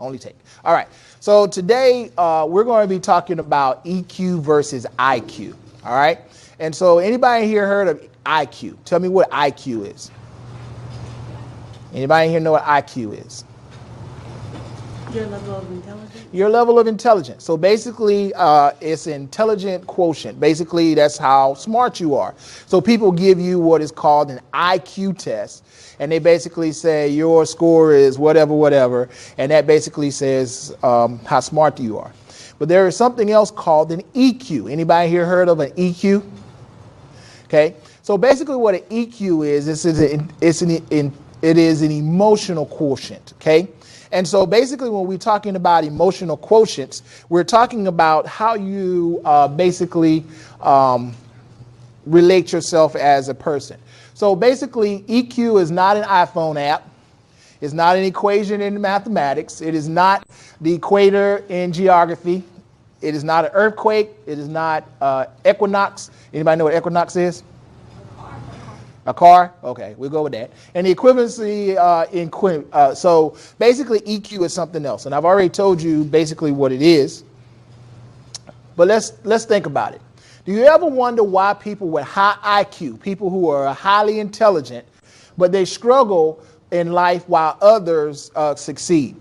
Only take. All right. So today we're going to be talking about EQ versus IQ. All right. And so anybody here heard of IQ? Tell me what IQ is. Anybody here know what IQ is? Your level of intelligence? Your level of intelligence. So basically, it's intelligent quotient. Basically, that's how smart you are. So people give you what is called an IQ test. And they basically say your score is whatever. And that basically says how smart you are. But there is something else called an EQ. Anybody here heard of an EQ? Okay. So basically what an EQ is, it is an emotional quotient. Okay. And so basically when we're talking about emotional quotients, we're talking about how you basically relate yourself as a person. So basically EQ is not an iPhone app. It's not an equation in mathematics. It is not the equator in geography. It is not an earthquake. It is not equinox. Anybody know what equinox is? A car? Okay, we'll go with that. And the equivalency so basically EQ is something else. And I've already told you basically what it is. But let's think about it. Do you ever wonder why people with high IQ, people who are highly intelligent, but they struggle in life while others succeed?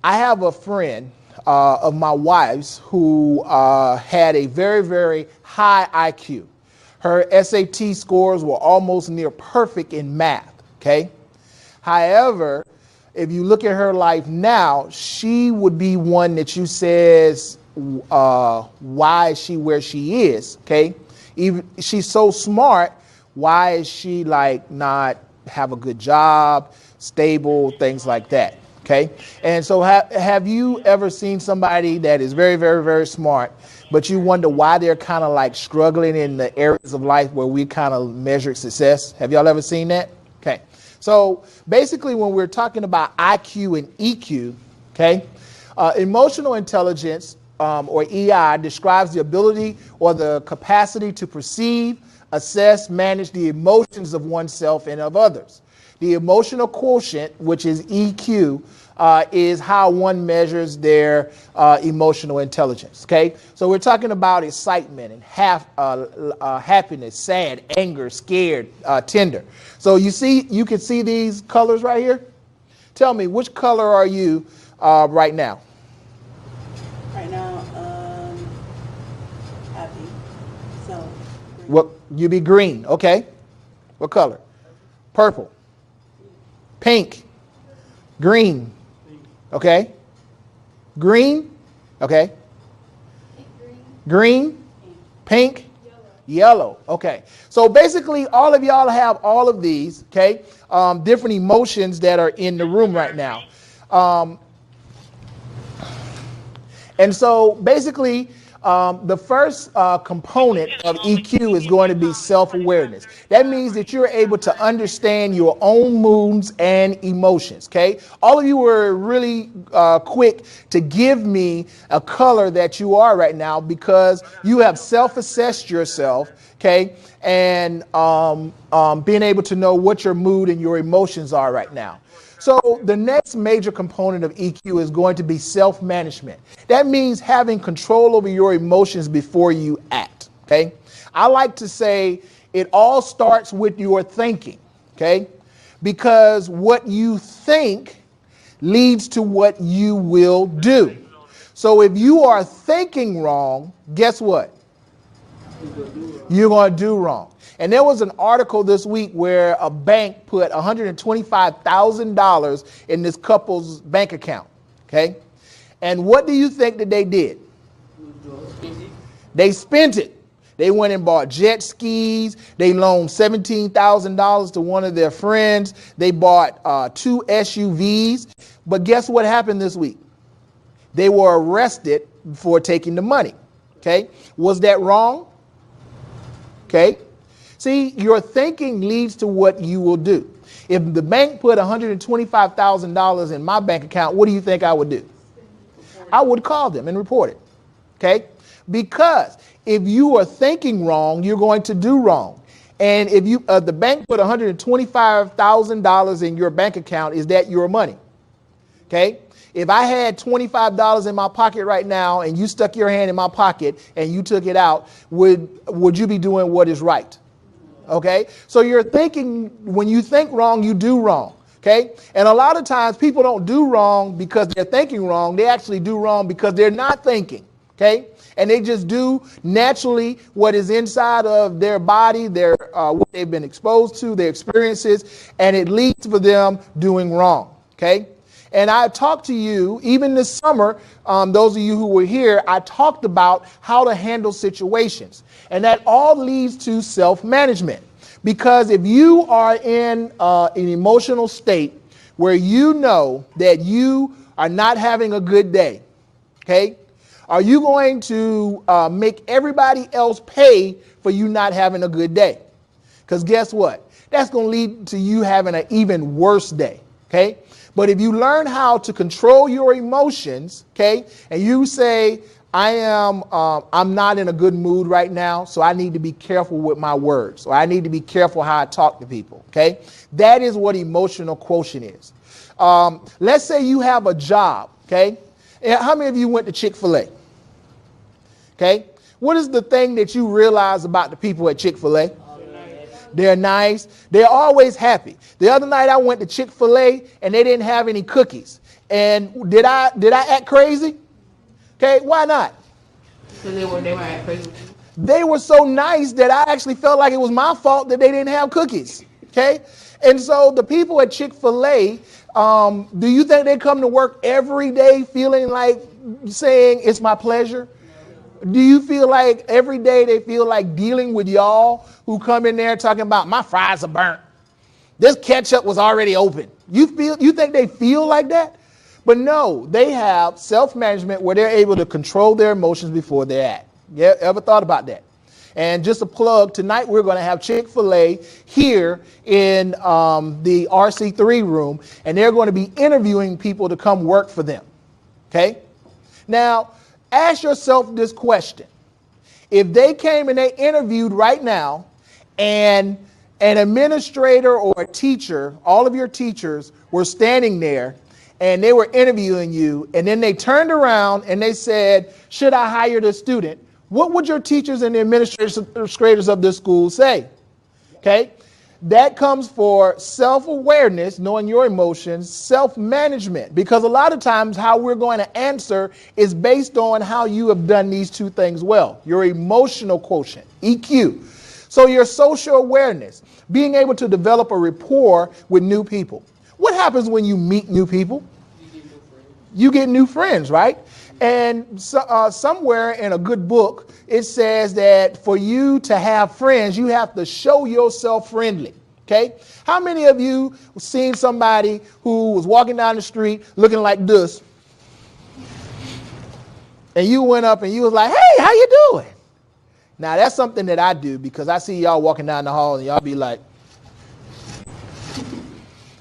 I have a friend of my wife's who had a very, very high IQ. Her SAT scores were almost near perfect in math, okay? However, if you look at her life now, she would be one that you says, why is she where she is, okay? Even she's so smart, why is she like not have a good job, stable, things like that, okay? And so have you ever seen somebody that is very, very, very smart, but you wonder why they're kind of like struggling in the areas of life where we kind of measure success? Have y'all ever seen that? Okay. So basically when we're talking about IQ and EQ, okay, emotional intelligence or EI describes the ability or the capacity to perceive, assess, manage the emotions of oneself and of others. The emotional quotient, which is EQ, is how one measures their emotional intelligence. Okay, so we're talking about excitement and happiness, sad, anger, scared, tender. So you can see these colors right here. Tell me, which color are you right now? Right now, happy. So. Green. What you be green? Okay. What color? Purple. Pink. Green. Okay. Green. Okay. Green. Pink. Yellow. Okay. So basically all of y'all have all of these, okay, different emotions that are in the room right now. And so basically the first component of EQ is going to be self-awareness. That means that you're able to understand your own moods and emotions, okay? All of you were really quick to give me a color that you are right now because you have self-assessed yourself, okay? And being able to know what your mood and your emotions are right now. So the next major component of EQ is going to be self-management. That means having control over your emotions before you act, okay? I like to say it all starts with your thinking, okay? Because what you think leads to what you will do. So if you are thinking wrong, guess what? You're going to do wrong. And there was an article this week where a bank put $125,000 in this couple's bank account. Okay. And what do you think that they did? They spent it. They went and bought jet skis. They loaned $17,000 to one of their friends. They bought 2 SUVs. But guess what happened this week? They were arrested for taking the money. Okay. Was that wrong? Okay. See, your thinking leads to what you will do. If the bank put $125,000 in my bank account, what do you think I would do? I would call them and report it. Okay? Because if you are thinking wrong, you're going to do wrong. And if you the bank put $125,000 in your bank account, is that your money? Okay? If I had $25 in my pocket right now and you stuck your hand in my pocket and you took it out, would you be doing what is right? Okay, so you're thinking, when you think wrong, you do wrong. Okay, and a lot of times people don't do wrong because they're thinking wrong. They actually do wrong because they're not thinking. Okay, and they just do naturally what is inside of their body, what they've been exposed to, their experiences, and it leads for them doing wrong. Okay, and I talked to you even this summer. Those of you who were here, I talked about how to handle situations. And that all leads to self-management. Because if you are in an emotional state where you know that you are not having a good day, okay, are you going to make everybody else pay for you not having a good day? Because guess what? That's going to lead to you having an even worse day, okay? But if you learn how to control your emotions, okay, and you say, I'm not in a good mood right now, so I need to be careful with my words, or I need to be careful how I talk to people, okay? That is what emotional quotient is. Let's say you have a job, okay? How many of you went to Chick-fil-A? Okay? What is the thing that you realize about the people at Chick-fil-A? They're nice. They're always happy. The other night I went to Chick-fil-A and they didn't have any cookies. And did I act crazy? Okay, why not? So they were at crazy. They were so nice that I actually felt like it was my fault that they didn't have cookies. Okay, and so the people at Chick-fil-A, do you think they come to work every day feeling like saying it's my pleasure? Do you feel like every day they feel like dealing with y'all who come in there talking about my fries are burnt? This ketchup was already open. You think they feel like that? But no, they have self-management where they're able to control their emotions before they act. Yeah, ever thought about that? And just a plug, tonight we're going to have Chick-fil-A here in the RC3 room, and they're going to be interviewing people to come work for them. Okay? Now, ask yourself this question. If they came and they interviewed right now, and an administrator or a teacher, all of your teachers were standing there, and they were interviewing you, and then they turned around and they said, should I hire this student? What would your teachers and the administrators of this school say? Okay, that comes for self-awareness, knowing your emotions, self-management, because a lot of times how we're going to answer is based on how you have done these two things well. Your emotional quotient, EQ. So your social awareness, being able to develop a rapport with new people. What happens when you meet new people? You get new friends, right? And somewhere in a good book, it says that for you to have friends, you have to show yourself friendly. Okay? How many of you seen somebody who was walking down the street looking like this? And you went up and you was like, hey, how you doing? Now that's something that I do because I see y'all walking down the hall and y'all be like,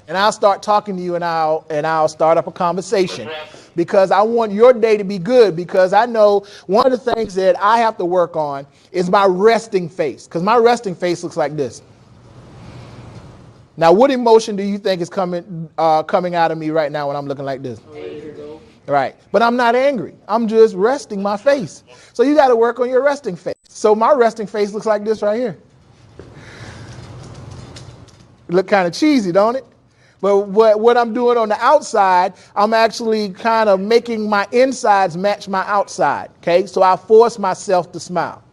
and I'll start talking to you and I'll start up a conversation because I want your day to be good, because I know one of the things that I have to work on is my resting face, because my resting face looks like this. Now, what emotion do you think is coming out of me right now when I'm looking like this? Right. But I'm not angry. I'm just resting my face. So you got to work on your resting face. So my resting face looks like this right here. It look kind of cheesy, don't it? But what I'm doing on the outside, I'm actually kind of making my insides match my outside. Okay. So I force myself to smile.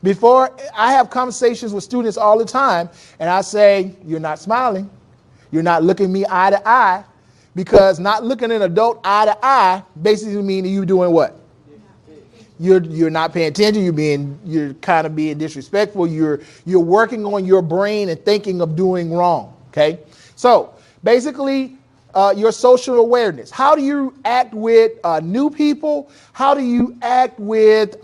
Before, I have conversations with students all the time, and I say, you're not smiling. You're not looking me eye to eye, because not looking an adult eye to eye basically means you're doing what? You're not paying attention. You're kind of being disrespectful. You're working on your brain and thinking of doing wrong. Okay. So basically, your social awareness. How do you act with new people? How do you act with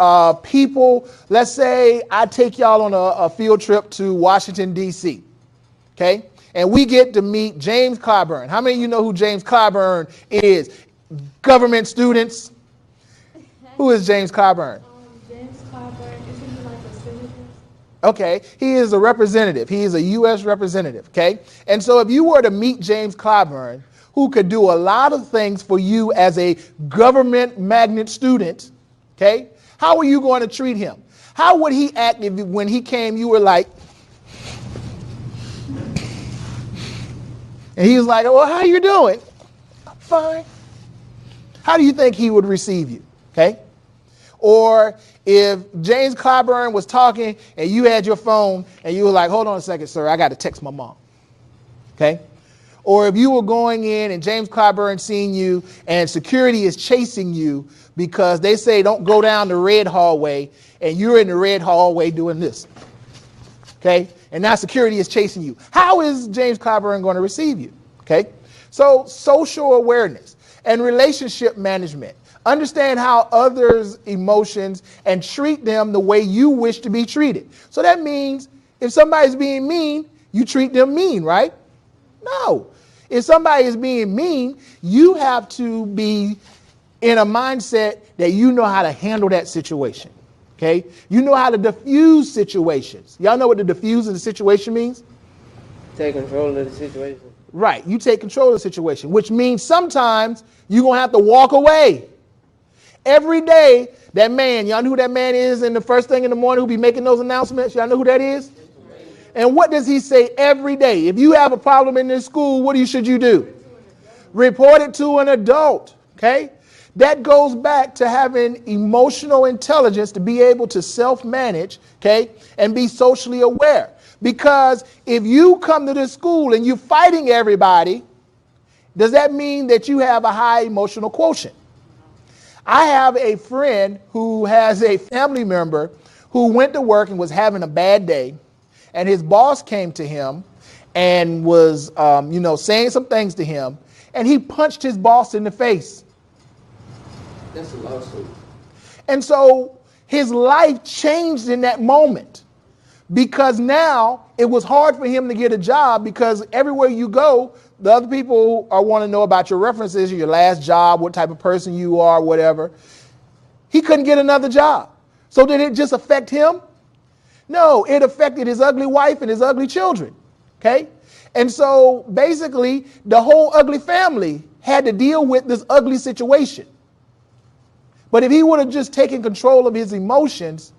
people? Let's say I take y'all on a field trip to Washington, D.C. Okay. And we get to meet James Clyburn. How many of you know who James Clyburn is? Government students. Who is James Clyburn? James Clyburn, isn't he like a senator? Okay, he is a representative. He is a U.S. representative, okay? And so if you were to meet James Clyburn, who could do a lot of things for you as a government magnet student, okay, how are you going to treat him? How would he act if when he came, you were like, and he was like, well, how you doing? I'm fine. How do you think he would receive you? Okay. Or if James Clyburn was talking and you had your phone and you were like, hold on a second, sir, I got to text my mom. Okay. Or if you were going in and James Clyburn seeing you and security is chasing you because they say don't go down the red hallway and you're in the red hallway doing this. Okay. And now security is chasing you. How is James Clyburn going to receive you? Okay. So social awareness and relationship management. Understand how others' emotions and treat them the way you wish to be treated. So that means if somebody's being mean, you treat them mean, right? No. If somebody is being mean, you have to be in a mindset that you know how to handle that situation. Okay? You know how to diffuse situations. Y'all know what the diffuse of the situation means? Take control of the situation. Right. You take control of the situation, which means sometimes you're going to have to walk away. Every day, that man, y'all know who that man is in the first thing in the morning who'll be making those announcements? Y'all know who that is? And what does he say every day? If you have a problem in this school, what should you do? Report it to an adult. Okay? That goes back to having emotional intelligence to be able to self-manage, okay, and be socially aware. Because if you come to this school and you're fighting everybody, does that mean that you have a high emotional quotient? I have a friend who has a family member who went to work and was having a bad day, and his boss came to him and was, saying some things to him, and he punched his boss in the face. That's a lawsuit. And so his life changed in that moment because now it was hard for him to get a job because everywhere you go, the other people want to know about your references, your last job, what type of person you are, whatever. He couldn't get another job. So did it just affect him? No, it affected his ugly wife and his ugly children. Okay? And so basically the whole ugly family had to deal with this ugly situation. But if he would have just taken control of his emotions,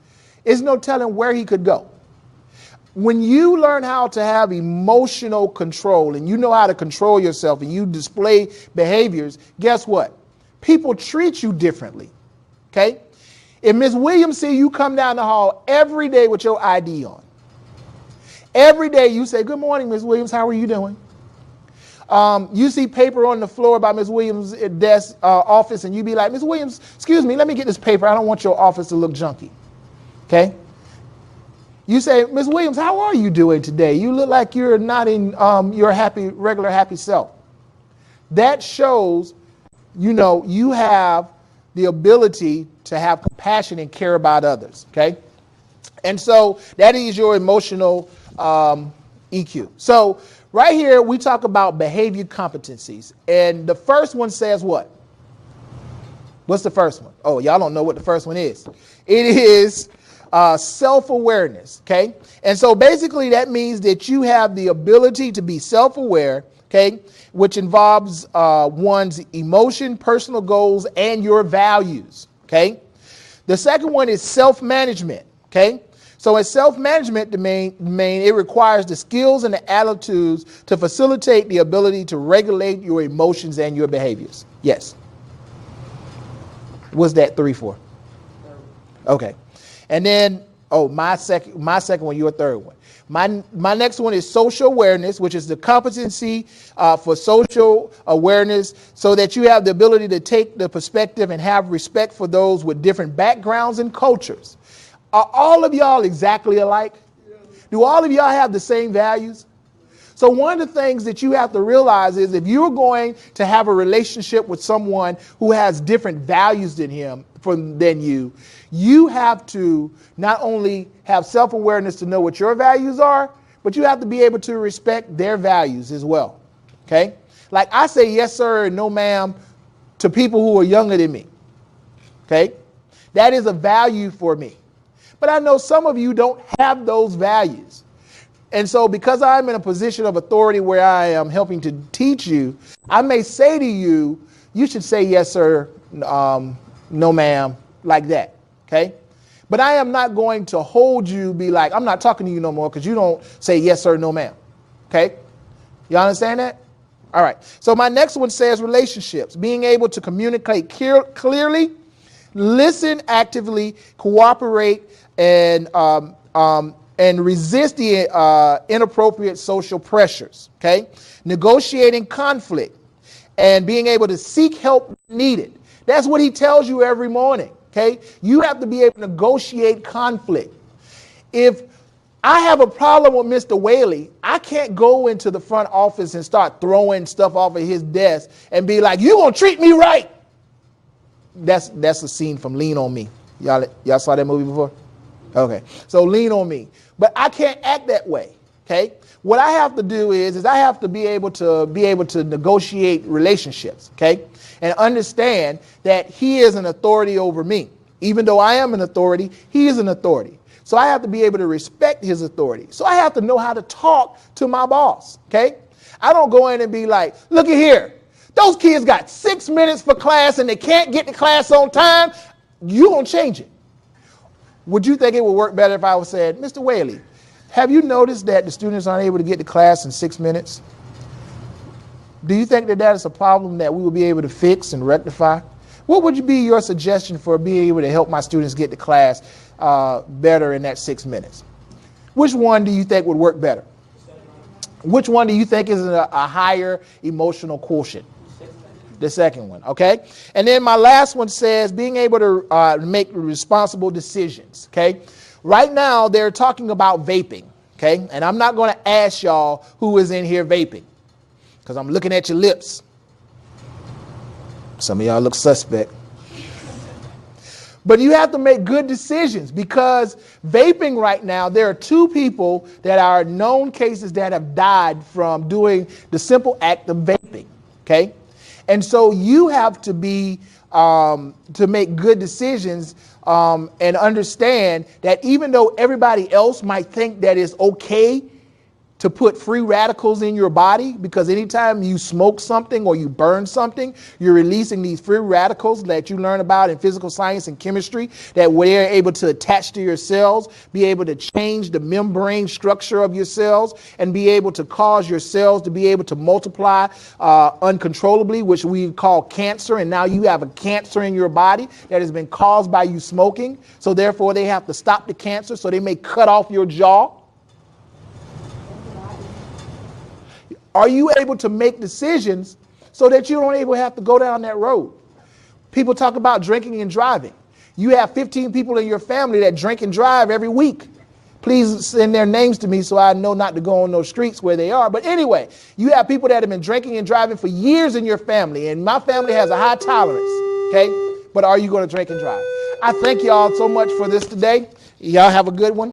there's no telling where he could go. When you learn how to have emotional control and you know how to control yourself and you display behaviors, guess what? People treat you differently. Okay? If Miss Williams see you come down the hall every day with your ID on, every day you say, good morning, Miss Williams, how are you doing? You see paper on the floor by Ms. Williams' desk office, and you be like, Ms. Williams, excuse me, let me get this paper. I don't want your office to look junky. Okay? You say, Ms. Williams, how are you doing today? You look like you're not in your regular happy self. That shows, you have the ability to have compassion and care about others. Okay? And so that is your emotional EQ. So right here, we talk about behavior competencies. And the first one says what? What's the first one? Oh, y'all don't know what the first one is. It is self-awareness, okay? And so basically that means that you have the ability to be self-aware, okay, which involves one's emotion, personal goals, and your values, okay? The second one is self-management, okay? So in self-management domain, it requires the skills and the attitudes to facilitate the ability to regulate your emotions and your behaviors. Yes. What's that 3 for? Okay. And then, my second one, your third one. My next one is social awareness, which is the competency for social awareness so that you have the ability to take the perspective and have respect for those with different backgrounds and cultures. Are all of y'all exactly alike? Do all of y'all have the same values? So one of the things that you have to realize is if you're going to have a relationship with someone who has different values than you, you have to not only have self-awareness to know what your values are, but you have to be able to respect their values as well. Okay? Like I say yes, sir, and no, ma'am to people who are younger than me. Okay? That is a value for me. But I know some of you don't have those values. And so because I'm in a position of authority where I am helping to teach you, I may say to you, you should say yes, sir, no, ma'am, like that. Okay. But I am not going to hold you, be like, I'm not talking to you no more because you don't say yes, sir, no, ma'am. Okay. You understand that? All right. So my next one says relationships, being able to communicate clearly, listen actively, cooperate, and resist the inappropriate social pressures. Okay. Negotiating conflict and being able to seek help needed. That's what he tells you every morning. Okay. You have to be able to negotiate conflict. If I have a problem with Mr. Whaley, I can't go into the front office and start throwing stuff off of his desk and be like, you gonna treat me right. That's a scene from Lean on Me. Y'all saw that movie before? Okay. So Lean on Me. But I can't act that way. Okay. What I have to do is I have to be able to negotiate relationships. Okay. And understand that he is an authority over me. Even though I am an authority, he is an authority. So I have to be able to respect his authority. So I have to know how to talk to my boss. Okay. I don't go in and be like, look at here. Those kids got 6 minutes for class and they can't get to class on time. You gonna change it. Would you think it would work better if I was said, Mr. Whaley, have you noticed that the students aren't able to get to class in 6 minutes? Do you think that is a problem that we will be able to fix and rectify? What would be your suggestion for being able to help my students get to class better in that 6 minutes? Which one do you think would work better? Which one do you think is a higher emotional quotient? The second one, okay? And then my last one says being able to make responsible decisions, okay? Right now, they're talking about vaping, okay? And I'm not going to ask y'all who is in here vaping because I'm looking at your lips. Some of y'all look suspect. But you have to make good decisions because vaping right now, there are 2 people that are known cases that have died from doing the simple act of vaping, okay? And so you have to be to make good decisions and understand that even though everybody else might think that it's okay to put free radicals in your body, because anytime you smoke something or you burn something, you're releasing these free radicals that you learn about in physical science and chemistry that they're able to attach to your cells, be able to change the membrane structure of your cells, and be able to cause your cells to be able to multiply uncontrollably, which we call cancer. And now you have a cancer in your body that has been caused by you smoking. So therefore they have to stop the cancer. So they may cut off your jaw. Are you able to make decisions so that you don't even have to go down that road? People talk about drinking and driving. You have 15 people in your family that drink and drive every week. Please send their names to me so I know not to go on those streets where they are. But anyway, you have people that have been drinking and driving for years in your family. And my family has a high tolerance. Okay. But are you going to drink and drive? I thank y'all so much for this today. Y'all have a good one.